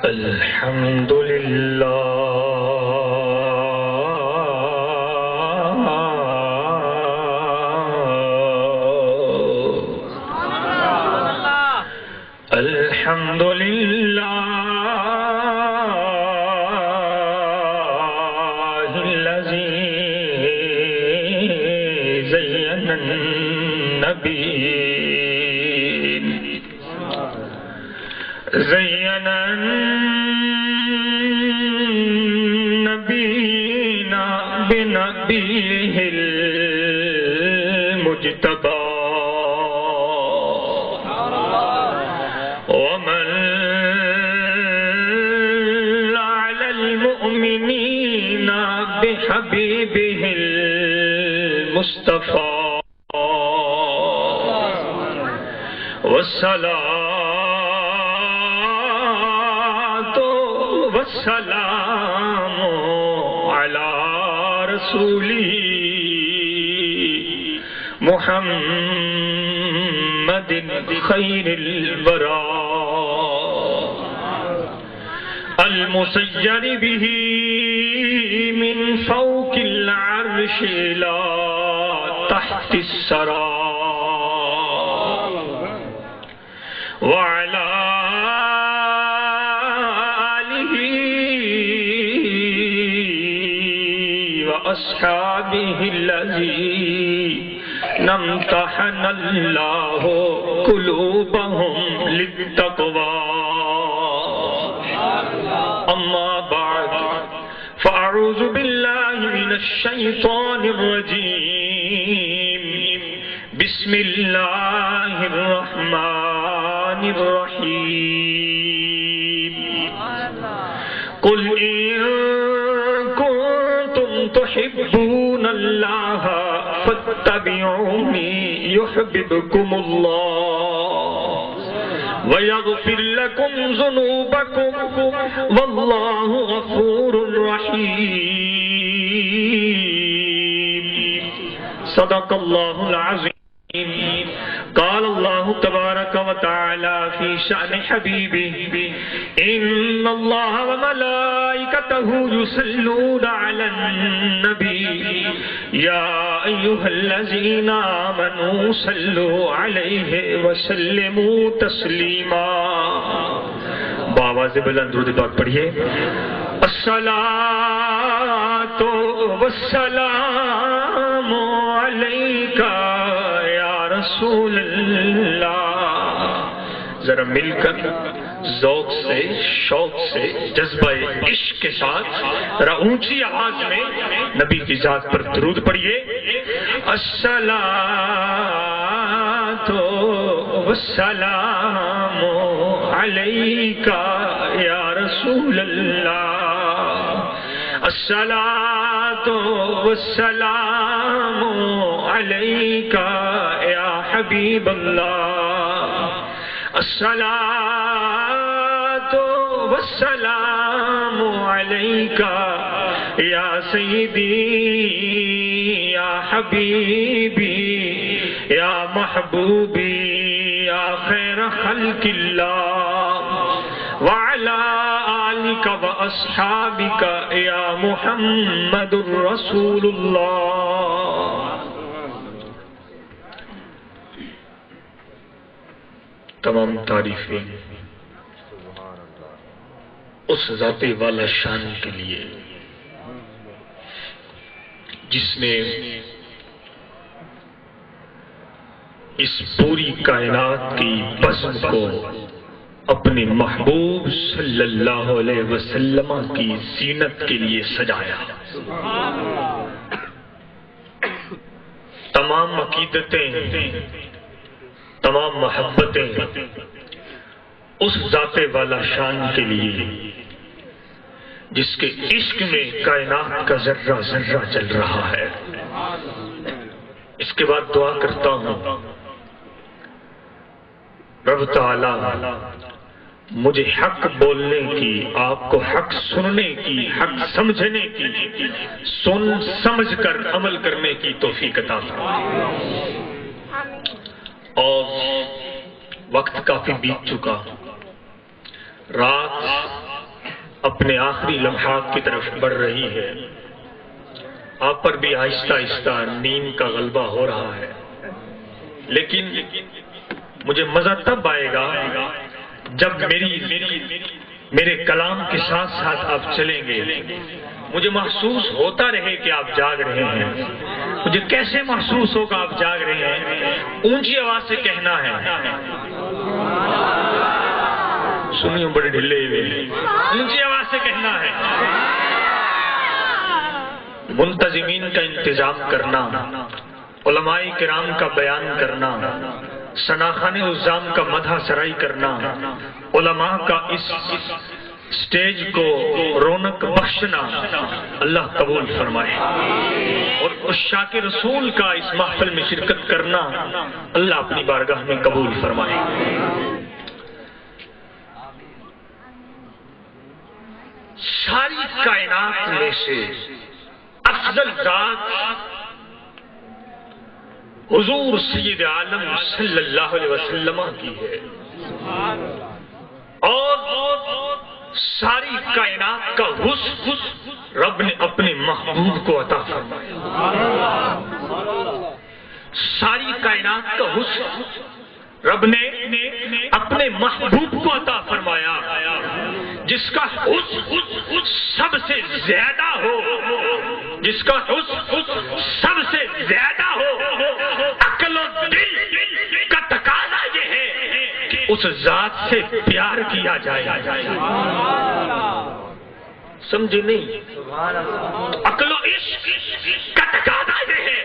الحمد للہ الحمد للہ الذی زین النبیین زین النبیین بنبیہ المجتبی حبیبہ المصطفیٰ والصلاة والسلام علی رسولہ محمد خیر الورى المسیر به من فوق العرش لا تحت الثرى وعلى آله وأصحابه الذين امتحن الله قلوبهم للتقوى أما بعد فأعوذ بالله من الشيطان الرجيم بسم الله الرحمن الرحيم قل إن كنتم تحبون الله فاتبعوني يحببكم الله وَيَغْفِرْ لَكُمْ ذُنُوبَكُمْ وَاللَّهُ غَفُورٌ رَحِيمٌ صدق اللہ العظیم قال اللہ تبارک و تعالی فی شأن حبیبہ ان اللہ وملائکتہ یصلون علی النبی یا ایہا الذین آمنوا صلوا علیہ وسلموا تسلیما بآواز بلند درود پاک پڑھیے الصلاۃ والسلام علیکا یا رسول اللہ ذرا مل کر ذوق سے شوق سے جذبہ عشق کے ساتھ ذرا اونچی آواز میں نبی کی ذات پر درود پڑھیے الصلاۃ والسلام علیکا یا رسول اللہ الصلاۃ والسلام علیکا یا حبیب اللہ الصلاۃ والسلام علیکا یا سیدی یا حبیبی یا محبوبی یا خیر خلق اللہ وعلى آلك وأصحابك يا محمد رسول اللہ تمام تعریفیں اس ذات والا شان کے لیے جس نے اس پوری کائنات کی بزم کو اپنے محبوب صلی اللہ علیہ وسلم کی زینت کے لیے سجایا تمام عقیدتیں تمام محبتیں اس ذات والا شان کے لیے جس کے عشق میں کائنات کا ذرہ ذرہ چل رہا ہے اس کے بعد دعا کرتا ہوں رب تعالی مجھے حق بولنے کی آپ کو حق سننے کی حق سمجھنے کی سن سمجھ کر عمل کرنے کی توفیق عطا فرمائے اور وقت کافی بیت چکا رات اپنے آخری لمحات کی طرف بڑھ رہی ہے. آپ پر بھی آہستہ آہستہ نیند کا غلبہ ہو رہا ہے، لیکن مجھے مزہ تب آئے گا جب میرے کلام کے ساتھ ساتھ آپ چلیں گے. مجھے محسوس ہوتا رہے کہ آپ جاگ رہے ہیں. مجھے کیسے محسوس ہوگا آپ جاگ رہے ہیں؟ اونچی آواز سے کہنا ہے. سنیے بڑے ڈھلے ہوئے، اونچی آواز سے کہنا ہے. منتظمین کا انتظام کرنا، علماء کرام کا بیان کرنا، شناخان الزام کا مدح سرائی کرنا، علماء کا اس سٹیج کو رونق بخشنا اللہ قبول فرمائے، اور عشاق رسول کا اس محفل میں شرکت کرنا اللہ اپنی بارگاہ میں قبول فرمائے. ساری کائنات میں سے افضل ذات حضور سید عالم صلی اللہ علیہ وسلم کی ہے، اور ساری کائنات کا حسن رب نے اپنے محبوب کو عطا فرمایا. ساری کائنات کا حسن رب نے اپنے محبوب کو عطا فرمایا، جس کا حسن سب سے زیادہ ہو، جس کا حسن سب سے زیادہ ہو. عقل و دل کا تقاضا یہ ہے کہ اس ذات سے پیار کیا جائے. سمجھے نہیں؟ عقل و عشق کا تقاضا یہ ہے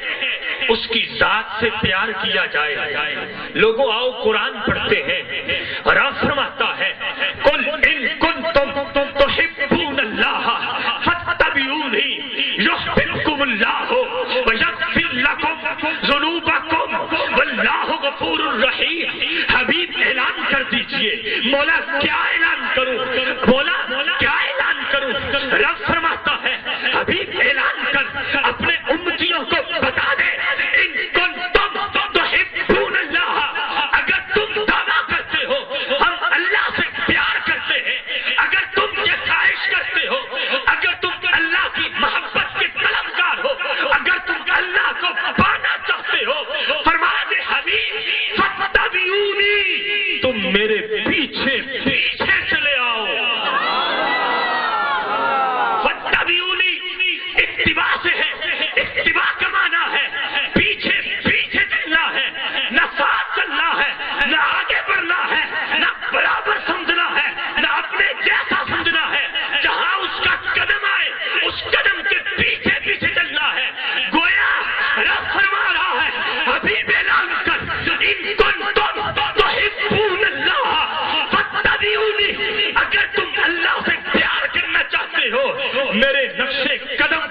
اس کی ذات سے پیار کیا جائے. لوگوں آؤ قرآن پڑھتے ہیں، رب فرماتا ہے قل ان کنتم تحبون اللہ فاتبعونی یحببکم اللہ ویغفر لکم ذنوبکم واللہ غفور رحیم. حبیب اعلان کر دیجئے. مولا کیا اعلان کروں؟ مولا کیا اعلان کروں؟ رب فرماتا ہے حبیب اعلان کر اپنے امتیوں کو بتا دے ان کنتم تحبون اللہ. اگر تم دعویٰ کرتے ہو ہم اللہ سے پیار کرتے ہیں، اگر تم یہ خواہش کرتے ہو، اگر تم اللہ کی محبت کے طلبگار ہو، اگر تم اللہ کو پانا چاہتے ہو، فرما دے حبیب فاتبعونی، تم میرے پیچھے پیچھے چلے آؤ. فاتبعونی اتباع سے ہے، اتباع کا معنی ہے پیچھے پیچھے چلنا ہے، نہ ساتھ چلنا ہے، نہ آگے بڑھنا ہے، نہ برابر سمجھنا ہے، نہ اپنے جیسا سمجھنا ہے. جہاں اس کا قدم آئے اس قدم کے پیچھے پیچھے چلنا ہے. گویا رب فرما رہا ہے حبیب اعلان کر ان کنتم تحبون اللہ فاتبعونی. اگر تم اللہ سے پیار کرنا چاہتے ہو میرے نقشے قدم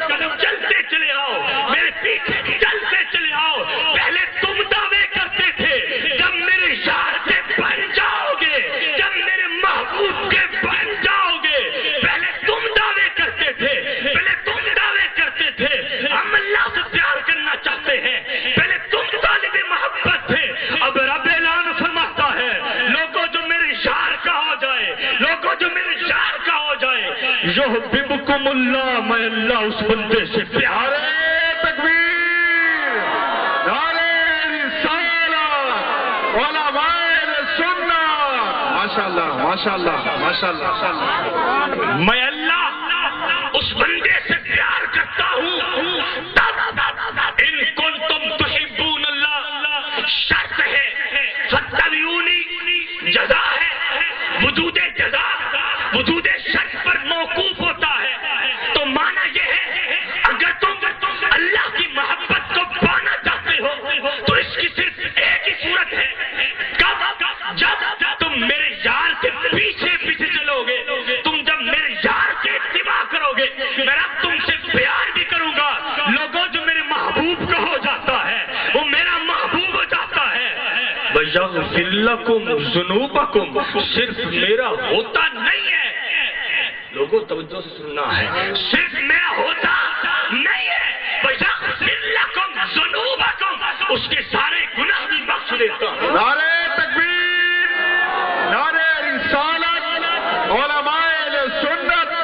چلتے چلے آؤ، میرے پیچھے چلتے چلے آؤ. پہلے تم دعوے کرتے تھے، جب میرے یار کے بن جاؤ گے، جب میرے محبوب کے بن جاؤ گے. پہلے تم دعوے کرتے تھے، پہلے تم دعوے کرتے تھے ہم اللہ سے پیار کرنا چاہتے ہیں، پہلے تم طالب محبت تھے. اب رب اعلان فرماتا ہے لوگوں جو میرے یار کا ہو جائے، لوگوں جو میرے یار کا ہو جائے، یحببکم اللہ، میں اللہ اس بندے سے پیار ہے. تکبیر، نعرہ رسالت، علماء سنت. ماشاءاللہ ماشاءاللہ ماشاءاللہ. میں اللہ اس بندے سے پیار کرتا ہوں ان کنتم تحبون اللہ. شرط ہے فاتبعونی، جزا ہے. وجود جزا وجود شرط پر موقوف ہوتا ہے. تو معنی یہ ہے اگر تم اللہ کی محبت کو پانا چاہتے ہو تو اس کی صرف ایک ہی صورت ہے. کب؟ جب تم میرے یار کے پیچھے پیچھے چلو گے. تم جب میرے یار کے اتباع کرو گے، میں رب تم سے پیار بھی کروں گا. لوگوں جو میرے محبوب کا ہو جاتا ہے وہ میرا محبوب ہو جاتا ہے. وَيَغْفِرْ لَكُمْ ذُنُوبَكُمْ، صرف میرا ہوتا نہیں ہے. لوگوں توجہ سے سننا ہے، صرف میرا ہوتا نہیں ہے. وَيَغْفِرْ لَكُمْ ذُنُوبَكُمْ، اس کے سارے گناہ بھی بخش دیتا ہوں. نعرہ تکبیر، نعرہ رسالت، علماء سنت.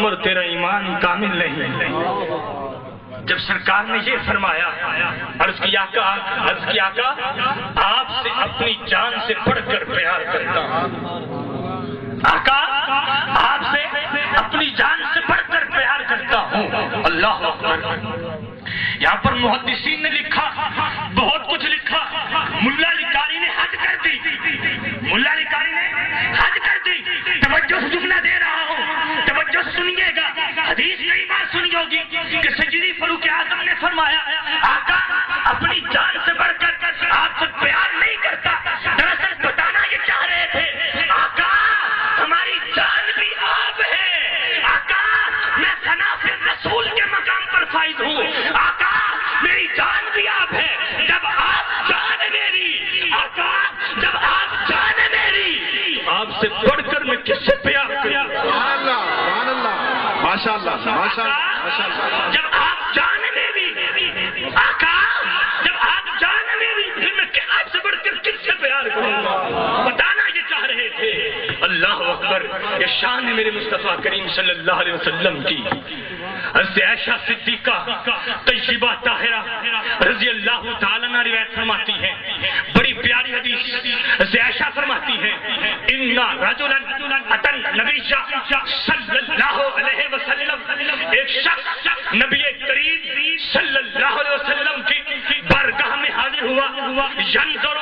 عمر تیرا ایمان کامل نہیں. جب سرکار نے یہ فرمایا، عرض کیا آقا آپ سے اپنی جان سے بڑھ کر پیار کرتا ہوں. آقا آپ سے اپنی جان سے بڑھ کر پیار کرتا ہوں. اللہ اکبر. یہاں پر محدثین نے لکھا، بہت کچھ لکھا. ملا علی قاری نے حد کر دی، ملا علی قاری نے حد کر دی. توجہ سے جملہ دے رہا ہوں، توجہ سے سنیے گا. حدیث کئی بار سنی ہوگی کہ سیدنا فاروق اعظم نے فرمایا آقا اپنی جان سے بڑھ کر آپ سے پیار نہیں کرتا. دراصل بتانا یہ چاہ رہے تھے آقا ہماری جان بھی آپ ہے. آقا میں ثنا سے رسول کے مقام پر فائز ہوں. آقا میری جان بھی آپ ہے. جب آپ جان میری، آقا جب آپ جان میری، آپ سے بڑھ کر میں کس سے پیار کروں؟ سبحان اللہ، سبحان اللہ، ماشاء اللہ، ماشاء اللہ، ماشاء اللہ. جب آپ جان میری، آقا جب آپ جان میری، پھر میں آپ سے بڑھ کر کس سے پیار کروں گا؟ بتانا یہ چاہ رہے تھے. اللہ اکبر. یہ شان ہے میرے مصطفیٰ کریم صلی اللہ علیہ وسلم کی. حضرت عائشہ صدیقہ طیبہ طاہرہ رضی اللہ تعالیٰ عنہ روایت فرماتی ہیں، بڑی پیاری حدیث. حضرت عائشہ فرماتی ہیں ان رجلا اتى النبي صلی اللہ علیہ وسلم، ایک شخص نبی کریم صلی اللہ علیہ وسلم کی بارگاہ میں حاضر ہوا. ينظر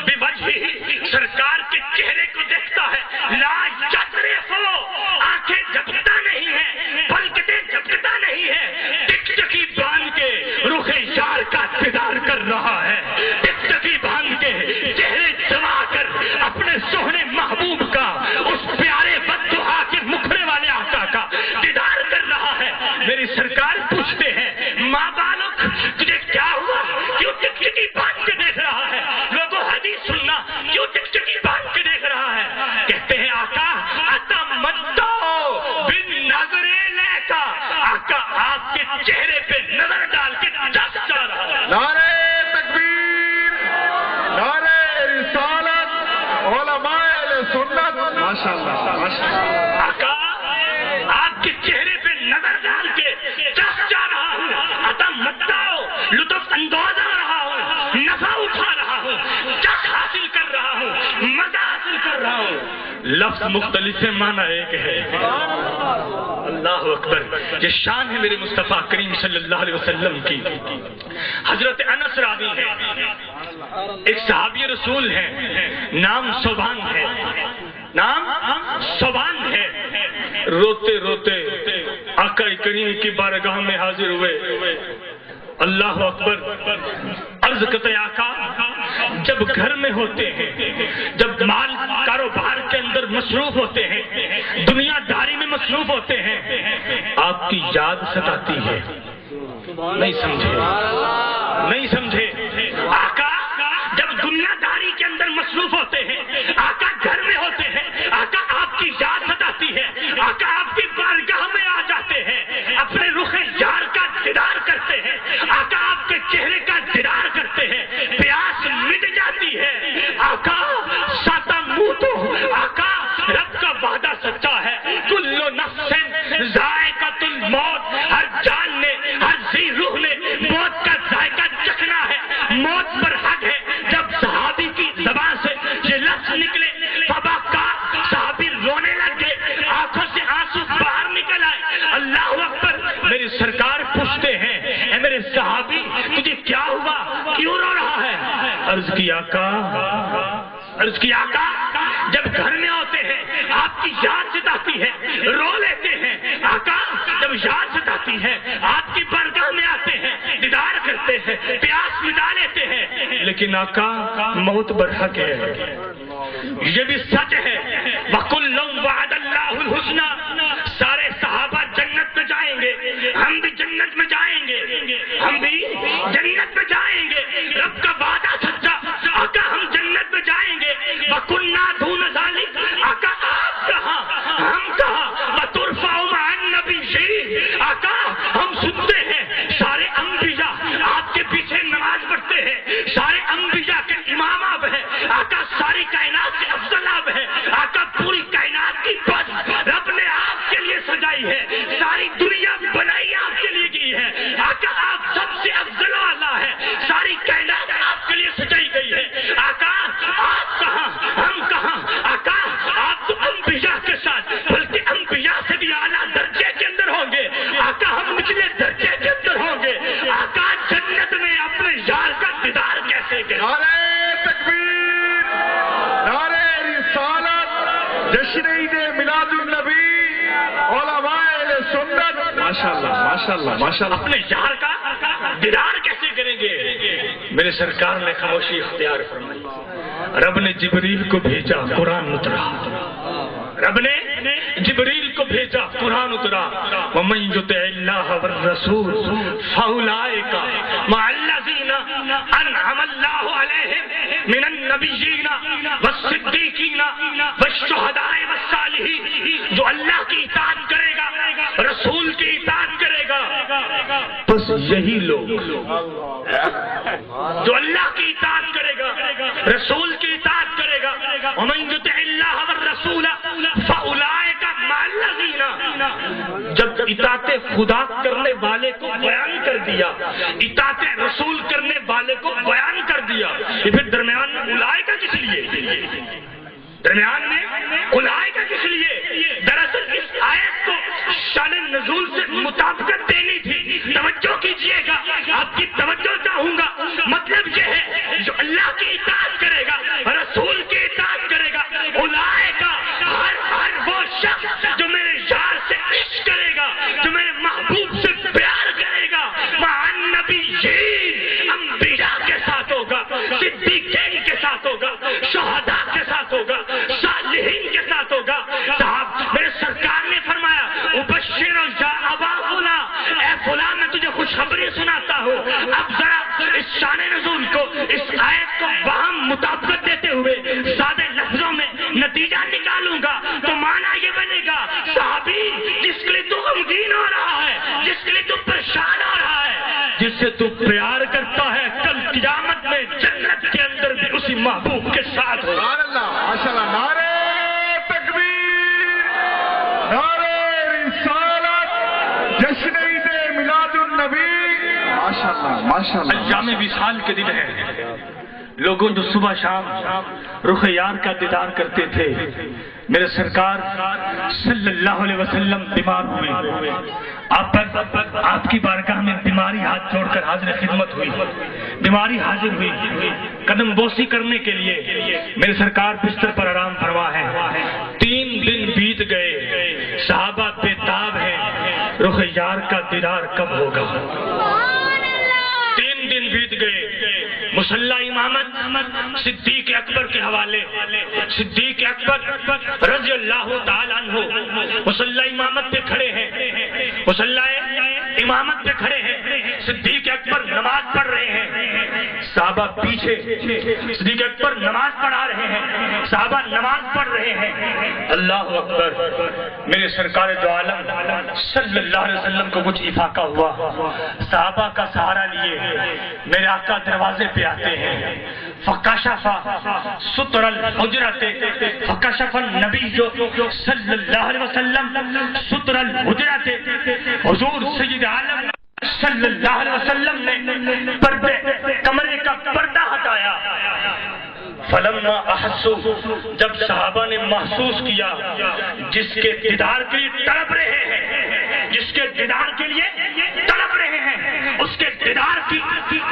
بوجهه، سرکار کے چہرے کو دیکھتا ہے. لا يطرف، آنکھیں جھپکتا نہیں ہے، پلکیں جھپکتا نہیں ہے. ٹکٹکی باندھ کے رخ یار کا دیدار کر رہا ہے. ٹکٹکی باندھ کے چہرے جما کر اپنے سوہنے محبوب کا، اس پیارے بددعا کے مکھڑے والے آقا کا دیدار کر رہا ہے. میری سرکار پوچھتے ہیں ماں بالک تجھے کیا ہوا، کیوں ٹکٹکی باندھ کے دیکھ رہا ہے؟ لوگوں حدیث سننا، کیوں ٹکٹکی باندھ کے دیکھ رہا ہے؟ کہتے ہیں آقا اتمتع بالنظر لیکا، آقا آپ کے چہرے پہ نظر ڈال کے جس جا رہا ہے. نعرہ تکبیر، نعرہ رسالت، علماء اہل سنت. ماشاء اللہ، ماشاء اللہ. آقا آپ کے چہرے پہ نظر ڈال کے جس جا رہا ہوں. اتمتع، لطف اندوز ہو رہا ہوں، نفع اٹھا رہا ہوں، جس حاصل کر رہا ہوں، مزہ حاصل کر رہا ہوں. لفظ مختلف ہے، معنی ایک ہے. اللہ اکبر. یہ شان ہے میرے مصطفیٰ کریم صلی اللہ علیہ وسلم کی. حضرت انس راوی ہے، ایک صحابی رسول ہے، نام صوبان ہے، نام صوبان ہے. روتے روتے آقا کریم کی بارگاہ میں حاضر ہوئے. اللہ اکبر. عرض کرتے آقا جب گھر میں ہوتے ہیں، جب مال کاروبار کے اندر مصروف ہوتے ہیں، دنیا داری میں مصروف ہوتے ہیں، آپ کی یاد ستاتی ہے. نہیں سمجھے، نہیں سمجھے. آقا جب دنیا داری کے اندر مصروف ہوتے ہیں، آقا گھر میں ہوتے ہیں، آقا آپ کی یاد ستاتی ہے. آقا آپ کی بارگاہ میں آ جاتے ہیں، اپنے رخ یار کا دیدار کرتے ہیں. آقا آپ کے چہرے کا دیدار کرتے ہیں، پیاس مٹ جاتی ہے. آقا ساتا منہ تو آقا رب کا وعدہ سچا ہے. کل نفس ذائقۃ الموت، ہر جان نے، ہر ذی روح نے موت کا ذائقہ چکھنا ہے. موت پر حق ہے. جب صحابی کی زبان سے یہ لفظ نکلے فبکا، صحابی رونے لگ گئے، آنکھوں سے آنسو باہر نکل آئے. اللہ اکبر. میری سرکار پوچھتے ہیں اے میرے صحابی تجھے کیا ہوا، کیوں رو رہا ہے؟ عرض کی آقا جب گھر میں ہوتے ہیں آپ کی یاد ستاتی ہے، رو لیتے ہیں. آقا جب یاد ستاتی ہے آپ کی بارگاہ میں آتے ہیں، دیدار کرتے ہیں، پیاس مٹا لیتے ہیں. لیکن آقا موت برحق ہے، یہ بھی سچ ہے. وَكُلٌّ وَعَدَ اللَّهُ الْحُسْنَى، سارے صحابہ جنت میں جائیں گے، ہم بھی جنت میں جائیں گے، ہم بھی جنت میں جائیں گے. رب کا وعدہ سچا. آقا ہم جنت میں جائیں گے. وَكُنَّا دُونَ ذَلِكَ، آقا آپ کہاں، ہم کہاں. وَتُرْفَعُ مَعَ النَّبِيِّينَ، آقا ہم سنتے ہیں سارے انبیاء آپ کے پیچھے نماز پڑھتے ہیں، سارے انبیاء کے امام آپ ہیں. آقا ساری کائنات سے افضل آپ ہے. آقا جشن عید میلاد النبی علماء اہل سنت ماشاءاللہ ماشاءاللہ ماشاءاللہ اپنے یار کا دیدار کیسے کریں گے؟ میرے سرکار نے خاموشی اختیار فرمائی. رب نے جبریل کو بھیجا، قرآن اترا. رب نے جبریل کو بھیجا، قرآن اترا. وَمَن يُطِعِ اللَّهَ وَالرَّسُولَ فَأُولَٰئِكَ مَعَ الَّذِينَ أَنْعَمَ اللَّهُ عَلَيْهِم مِّنَ النَّبِيِّينَ وَالصِّدِّيقِينَ وَالشُّهَدَاءِ وَالصَّالِحِينَ. جو اللہ کی اطاعت کرے گا، رسول کی اطاعت کرے گا، بس یہی لوگ. جو اللہ کی اطاعت کرے گا، رسول کی اطاعت کرے گا. وَمَن يُطِعِ اللَّهَ وَالرَّسُولَ فَأُولَٰئِكَ مَعَ الَّذِينَ. جب اطاعت خدا کرنے والے کو بیان کر دیا، اطاعت رسول کرنے والے کو بیان کر دیا، یہ پھر درمیان میں اولئک کس لیے؟ درمیان میں اولئک کس لیے؟ دراصل اس آیت کو شان نزول سے مطابقت دینی تھی. توجہ کیجئے گا، آپ کی توجہ چاہوں گا. مطلب یہ ہے جو اللہ کی اطاعت کرے گا، رسول کی اطاعت کرے گا، اولئک ہر وہ شخص جو میرے یار سے عشق کرے گا، جو میرے محبوب سے پیار کرے گا، مع النبیین، انبیاء کے ساتھ ہوگا، صدیقین کے ساتھ ہوگا، شہداء کے ساتھ ہوگا، صالحین کے ساتھ ہوگا. صاحب میرے سرکار نے فرمایا ابشر یا ابا فلاں، اے فلاں میں تجھے خوشخبری سناتا ہوں. اب ذرا اس شان نزول کو، اس آیت کو وہاں مطابقت دیتے ہوئے سادے لفظوں میں نتیجہ نکالوں گا تو معنی یہ بنے گا صحابی جس کے لیے تو غمگین ہو رہا ہے، جس کے لیے تو پریشان ہو رہا ہے، جس سے تو پیار کرتا ہے، کل قیامت میں جنت کے اندر بھی اسی محبوب کے ساتھ ہو. سبحان اللہ ماشاءاللہ. نعرہ تکبیر، نعرہ رسالت، جشن عید میلاد النبی ماشاءاللہ ماشاءاللہ. ایام وصال کے دن ہے، لوگوں جو صبح شام رخ یار کا دیدار کرتے تھے. میرے سرکار صلی اللہ علیہ وسلم بیمار ہوئے. آپ کی بارگاہ میں بیماری ہاتھ جوڑ کر حاضر خدمت ہوئی. بیماری حاضر ہوئی قدم بوسی کرنے کے لیے. میرے سرکار بستر پر آرام فرما ہے. 3 دن بیت گئے، صحابہ بے تاب ہیں، رخ یار کا دیدار کب ہوگا؟ 3 دن بیت گئے. مصلی امامت صدیق اکبر کے حوالے. صدیق اکبر رضی اللہ تعالیٰ عنہ مصلی امامت پہ کھڑے ہیں، مصلی امامت پہ کھڑے ہیں. صدیق اکبر نماز پڑھ رہے ہیں، صحابہ پیچھے. صدیق اکبر نماز پڑھا رہے ہیں، صحابہ نماز پڑھ رہے ہیں. اللہ اکبر. میرے سرکار دو عالم صلی اللہ علیہ وسلم کو کچھ افاقہ ہوا. صحابہ کا سہارا لیے میرے آقا دروازے پہ آتے ہیں. فکشف ستر الحجرۃ، فکشف النبی صلی اللہ علیہ وسلم ستر الحجرۃ. حضور سید عالم صلی اللہ علیہ وسلم نے پردے کمرے کا پردہ ہٹایا. فلما احسوا، جب صحابہ نے محسوس کیا جس کے دیدار کے لیے تڑپ رہے ہیں، جس کے دیدار کے لیے تڑپ رہے ہیں، اس کے دیدار کی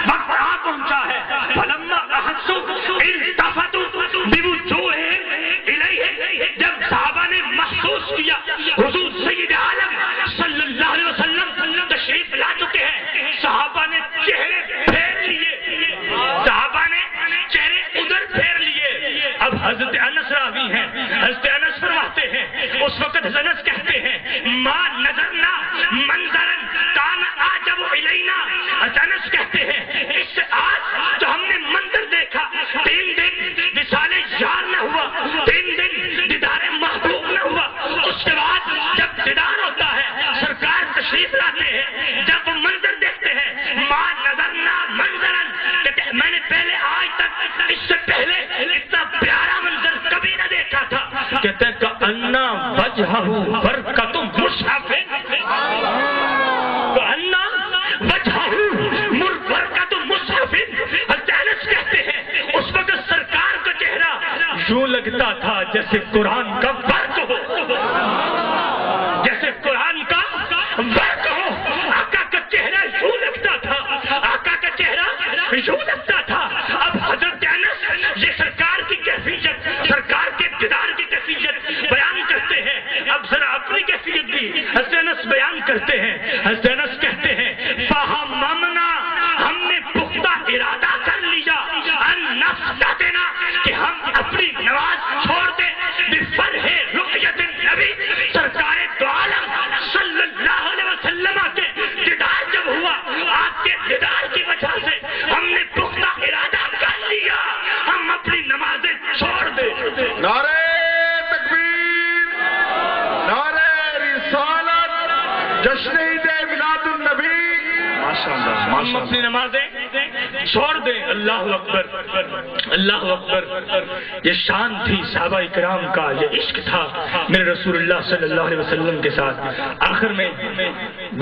وقت آ پہنچا ہے. فلما احسوا التفتوا بوجوہہم الیہ، جب صحابہ نے محسوس کیا حضور سید عالم صلی اللہ علیہ وسلم تشریف لا چکے ہیں، صحابہ نے چہرے پھیر لیے، صحابہ نے چہرے ادھر پھیر لیے. اب حضرت انس راوی ہیں، حضرت انس فرماتے ہیں اس وقت حضرت انس کہتے ہیں ما نظرنا منظرا کان اعجب الینا. انس کہتے ہیں اس سے آج جو ہم نے منظر دیکھا، 3 دن وصال یار نہ ہوا، 3 دن دیدار محبوب نہ ہوا، اس کے بعد جب دیدار ہوتا ہے سرکار تشریف لاتے ہیں، جب وہ منظر دیکھتے ہیں ما نظرنا منظرا، میں نے پہلے آج تک اس سے پہلے اتنا پیارا منظر کبھی نہ دیکھا تھا. کہتے ہیں کأن وجہہ برکۃ مصحف، کأن وجہہ برکۃ مصحف. حضرت انس کہتے ہیں اس وقت سرکار کا چہرہ یوں لگتا تھا جیسے قرآن کا برق ہو، جیسے قرآن کا برق ہو. آقا کا چہرہ یوں لگتا تھا، آقا کا چہرہ یوں لگتا تھا. اب حضرت انس یہ سرکار کی کیفیت، سرکار کے دیدار کی کیفیت حضرت انس کہتے ہیں فہممنا، ہم نے پختہ ارادہ کر لیا ان نفتتنا، کہ ہم اپنی نماز چھوڑ دیں بفرح رؤیت النبی، سرکار دو عالم صلی اللہ علیہ وسلم کے دیدار جب ہوا، آپ کے دیدار کی وجہ سے ہم نے پختہ ارادہ کر لیا ہم اپنی نمازیں چھوڑ دیں۔ نعرہ تکبیر، نعرہ رسالت، جشن عید میلاد النبی، ماشاءاللہ ہم اپنی نمازیں چھوڑ دیں۔ اللہ اکبر، اللہ اکبر۔ یہ شان تھی صحابہ کرام کا، یہ عشق تھا میرے رسول اللہ صلی اللہ علیہ وسلم کے ساتھ۔ آخر میں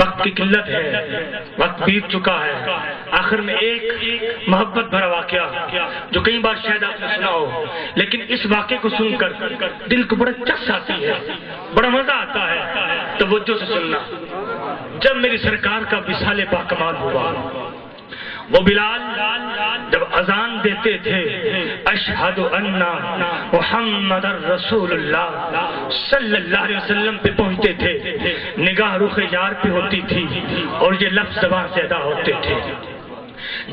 وقت کی قلت ہے، وقت بیت چکا ہے، آخر میں ایک محبت بھرا واقعہ جو کئی بار شاید آپ نے سنا ہو، لیکن اس واقعے کو سن کر دل کو بڑا چس آتی ہے، بڑا مزہ آتا ہے، توجہ سے سننا۔ جب میری سرکار کا وصال باکمال ہوا، وہ بلال جب اذان دیتے تھے اشہد ان محمد رسول اللہ صلی اللہ علیہ وسلم پہ پہنچتے تھے، نگاہ رخ یار پہ ہوتی تھی اور یہ لفظ زبان سے ادا ہوتے تھے۔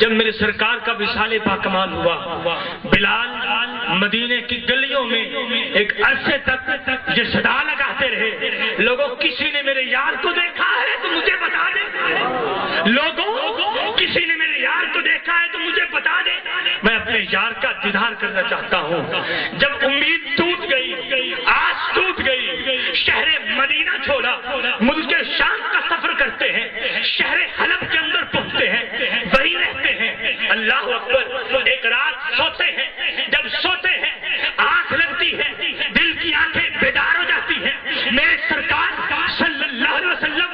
جب میرے سرکار کا وصال باکمال ہوا، بلال مدینے کی گلیوں میں ایک عرصے تک یہ صدا لگاتے رہے، لوگوں کسی نے میرے یار کو دیکھا ہے تو مجھے بتا دے، لوگوں کسی نے میرے یار کو دیکھا ہے تو مجھے بتا دے، میں اپنے یار کا دیدار کرنا چاہتا ہوں۔ جب امید ٹوٹ گئی، آس ٹوٹ گئی، شہر مدینہ چھوڑا، ملک شام کا سفر کرتے ہیں، شہر حلب کے اندر پہنچتے ہیں، وہیں رہتے ہیں۔ اللہ اکبر، ایک رات سوتے ہیں، جب سوتے ہیں آنکھ لگتی ہے، دل کی آنکھیں بیدار ہو جاتی ہیں، میرے سرکار صلی اللہ علیہ وسلم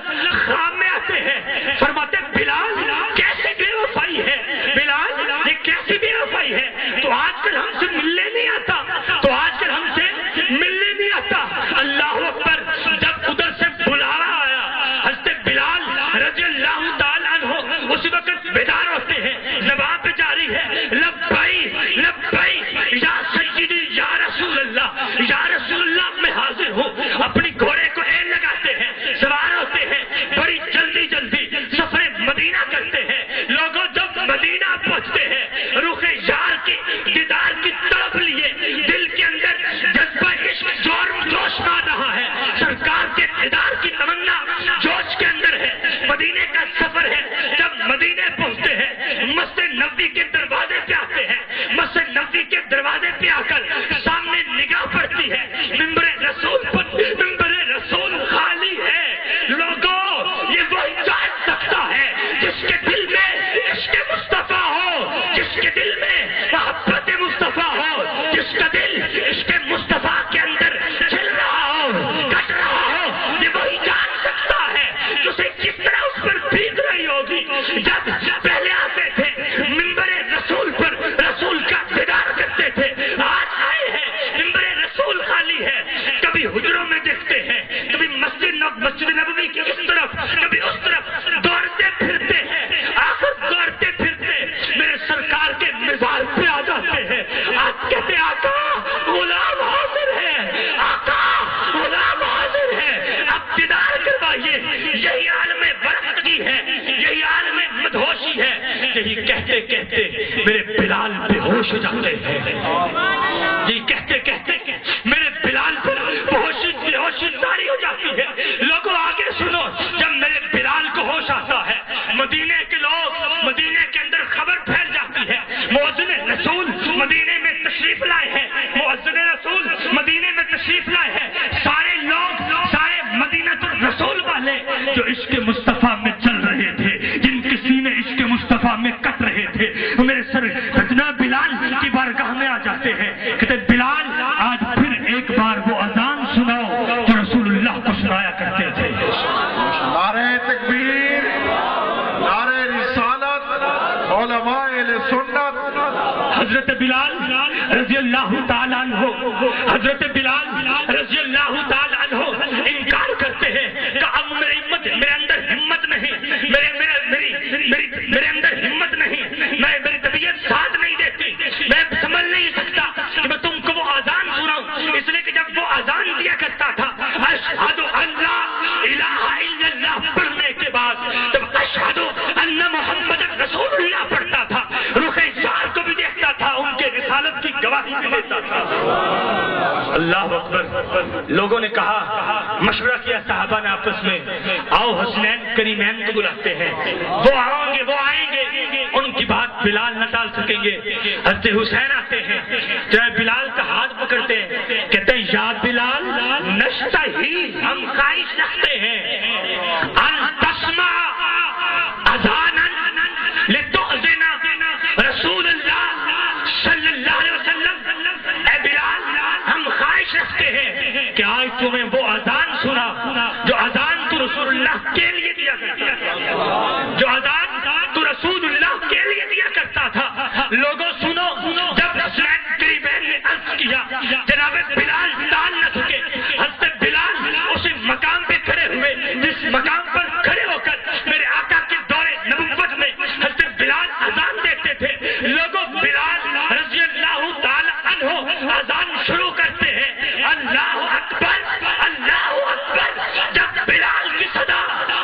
خواب میں آتے ہیں، فرماتے بلال کیسے بے وفائی ہے، بلال یہ کیسی بے وفائی ہے، تو آج کل ہم سے ملنے نہیں آتا، تو آج کل ہم سے ملنے نہیں آتا۔ اللہ اکبر، جب ادھر سے بلاوا آیا، حضرت بلال رضی اللہ تعالیٰ عنہ اسی وقت بیدار ہوتے ہیں، زبان پہ جاری ہے لبیک لبیک یا سیدی یا رسول اللہ، یا رسول اللہ میں حاضر ہوں۔ اپنی گھوڑے کو این لگاتے ہیں، سوار ہوتے ہیں، بڑی جلدی جلدی سفر مدینہ کرتے ہیں۔ لوگوں جب مدینہ پہنچتے ہیں، رخ یار کی دیدار کی طرف لیے دل کے اندر جذبہ عشق زور جوش پا رہا ہے، سرکار کے دیدار کی تمنا جوش کے اندر ہے، مدینے کا سفر ہے۔ جب مدینے پہنچتے ہیں، مسجد نبوی کے دروازے پہ آتے ہیں، مسجد نبوی کے دروازے پہ آ کر سامنے نگاہ پڑتی ہے، منبر رسول پر، منبر رسول خالی ہے۔ لوگوں یہ وہی جان سکتا ہے جس کے دل میں عشق مصطفیٰ ہو، جس کے دل میں محبت مصطفیٰ ہو، جس کا دل عشق مصطفیٰ کے اندر چل رہا ہو، کٹ رہا ہو، یہ وہی جان سکتا ہے کہ اسے کس طرح اس پر بیت رہی ہوگی۔ جب پہلے آتے تھے منبر رسول پر، رسول کا دیدار کرتے تھے، آج آئے ہیں منبر رسول خالی ہے، کبھی حجروں میں دیکھتے ہیں، کبھی مسجد نبوی کی اس طرف، کبھی اس طرف دوڑتے پھرتے ہیں، آخر دوڑتے پھرتے میرے سرکار کے مزار پہ آ جاتے ہیں۔ آج کہتے آقا غلام حاضر ہے، آقا غلام حاضر ہے، اب دیدار کروائیے۔ یہی عالم برکت کی ہے، یہی عالم مدہوشی ہے۔ یہی کہتے کہتے میرے بلال بے ہوش ہو جاتے ہیں، یہی کہتے کہتے میرے بلال پر بے ہوشی جاری ہو جاتی ہے۔ لوگوں آگے سنو، جب میرے بلال کو ہوش آتا ہے، مدینے کے لوگ، مدینے کے اندر خبر پھیل جاتی ہے، مؤذن رسول مدینے میں تشریف لائے ہیں، مؤذن رسول مدینے میں تشریف لائے ہیں۔ سارے لوگ، سارے مدینہ رسول والے جو عشق مصطفیٰ میں چل رہے تھے، جن کے سینے عشق مصطفیٰ میں کٹ رہے تھے، میرے سر حضرت بلال کی بارگاہ میں آ جاتے ہیں، کہتے بلال آج پھر ایک بار وہ اذان سناؤ جو رسول اللہ کو سنایا کرتے تھے۔ نعرہ تکبیر، نعرہ رسالت، علماء اہل سنت۔ حضرت بلال رضی اللہ تعالیٰ عنہ، حضرت بلال رضی اللہ تعالیٰ عنہ انکار کرتے ہیں کہ اب میرے اندر ہمت نہیں، میرے اندر ہمت نہیں، میری طبیعت ساتھ نہیں دیتی، میں سمجھ نہیں سکتا کہ میں تم کو وہ اذان سناؤں، اس لیے کہ جب وہ اذان دیا کرتا تھا اشہد ان لا الہ الا اللہ پڑھنے کے بعد اللہ اکبر. لوگوں نے کہا, مشورہ کیا صحابہ نے آپس میں, آؤ حسنین کریمین کو بلاتے ہیں, وہ آؤں گے, وہ آئیں گے, ان کی بات بلال نہ ٹال سکیں گے. حضرت حسین آتے ہیں, جب بلال کا ہاتھ پکڑتے ہیں, کہتے ہیں یا بلال نشتہی, ہم خواہش رکھتے ہیں ان تسمع اذانا لتؤذن رسول اللہ صلی اللہ علیہ وسلم. اے بلال, ہم خواہش رکھتے ہیں کہ آج تمہیں وہ اذان سنا جو اذان تو رسول اللہ کے لیے دیا کرتا تھا, جو اذان تو رسول اللہ کے لیے دیا کرتا تھا. لوگوں سنو, جب حسین کریمین نے عرض کیا جناب بلال ٹال نہ سکے, حضرت بلال اسی مقام پہ کھڑے ہوئے جس مقام پر کھڑے ہو کر میرے آقا کے دور نبوت میں حضرت بلال اذان دیتے تھے. لوگوں بلال رضی اللہ تعالی عنہ اذان شروع کرتے ہیں, اللہ اکبر, اللہ اکبر. جب بلال کی صدا,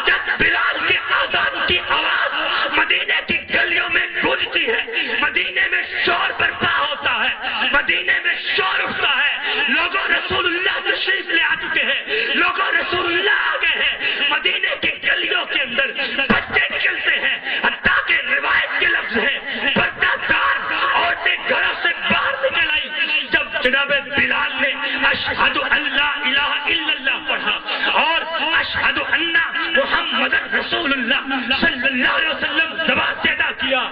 جب بلال کے اذان کی آواز مدینے کی گلیوں میں گونجتی ہے, مدینے میں شور برپا ہوتا ہے, مدینے میں شور اٹھتا ہے. لوگوں رسول اللہ تشریف لے آ چکے ہیں, لوگوں رسول اللہ آ گئے ہیں. مدینے کی گلیوں کے اندر بچے نکلتے ہیں, حتیٰ کہ روایت کے لفظ ہے پردہ دار عورتیں گھروں سے باہر نکل آئی. جب جناب بلال نے اشہد ان لا الہ الا اللہ پڑھا اور اشہد ان محمد رسول اللہ صلی اللہ علیہ وسلم زبان سے ادا کیا,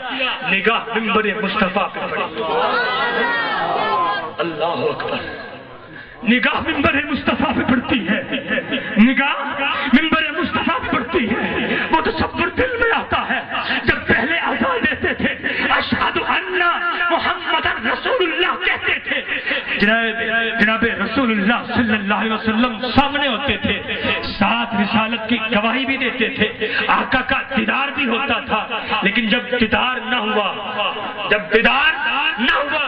نگاہ منبر مصطفیٰ پہ پڑی. اللہ اکبر. نگاہ منبر مصطفیٰ پہ پڑتی ہے, نگاہ منبر مصطفیٰ پہ پڑتی ہے. وہ تصور دل میں آتا ہے جب پہلے اذان دیتے تھے اشہد ان محمد رسول اللہ کہتے تھے, جناب رسول اللہ صلی اللہ علیہ وسلم سامنے ہوتے تھے, ساتھ رسالت کی گواہی بھی دیتے تھے, آقا کا دیدار بھی ہوتا تھا. لیکن جب دیدار نہ ہوا, جب دیدار نہ ہوا,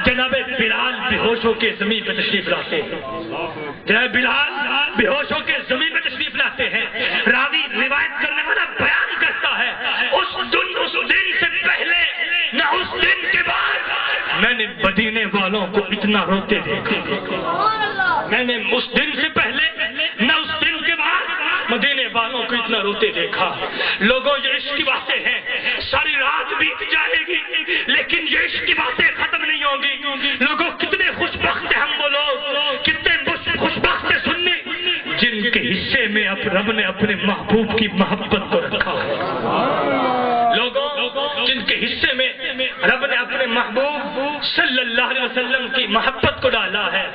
جناب بلال بے ہوش ہو کے زمین پہ تشریف لاتے ہیں. جناب بلال بے ہوش ہو کے زمین پہ تشریف لاتے ہیں. راوی روایت کرنے والا بیان کرتا ہے, اس دن سے پہلے نہ اس دن کے بعد میں نے مدینے والوں کو اتنا روتے دیکھا. میں نے اس دن سے پہلے نہ اس دن کے بعد مدینے والوں کو اتنا روتے دیکھا. لوگوں یہ عشق کی باتیں ہیں, ساری رات بیت جائے گی لیکن یہ عشق کی باتیں ختم نہیں ہوں گی. لوگوں کتنے خوش بخت ہیں ہم وہ لوگ, کتنے خوش بخت ہیں سننے جن کے حصے میں اب رب نے اپنے محبوب کی محبت کو رکھا ہے. لوگوں جن کے حصے میں رب نے اپنے محبوب صلی اللہ علیہ وسلم کی محبت کو ڈالا ہے,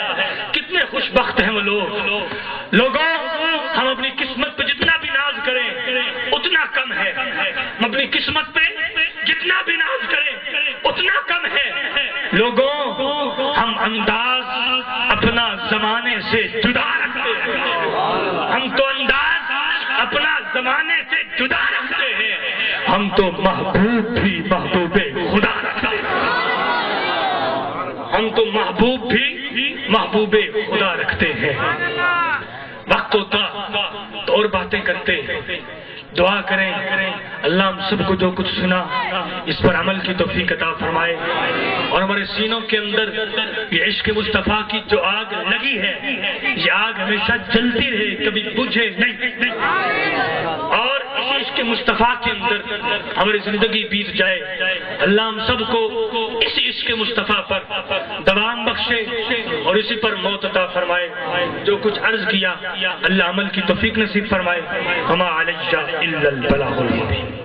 کتنے خوش بخت ہیں وہ لوگ. لوگوں ہم اپنی قسمت پہ جتنا بھی ناز کریں اتنا کم ہے, ہم اپنی قسمت پہ جتنا بھی ناز کریں اتنا کم ہے. لوگوں ہم انداز اپنا زمانے سے جدا رکھتے ہیں, ہم تو انداز اپنا زمانے سے جدا رکھتے ہیں, ہم تو محبوب بھی محبوب خدا رکھتے ہیں, ہم تو محبوب بھی محبوب خدا رکھتے ہیں. وقت ہوتا تو اور باتیں کرتے, دعا کریں اللہ ہم سب کو جو کچھ سنا اس پر عمل کی توفیق عطا فرمائے, اور ہمارے سینوں کے اندر یہ عشق مصطفیٰ کی جو آگ لگی ہے یہ آگ ہمیشہ جلتی رہے, کبھی بجھے نہیں. اور اسی عشق مصطفیٰ کے اندر ہماری زندگی بیت جائے. اللہ ہم سب کو اسی عشق مصطفیٰ پر دوام بخشے اور اسی پر موت عطا فرمائے. جو کچھ عرض کیا اللہ عمل کی توفیق نصیب فرمائے. وما علیہ الا البلاغ المبین.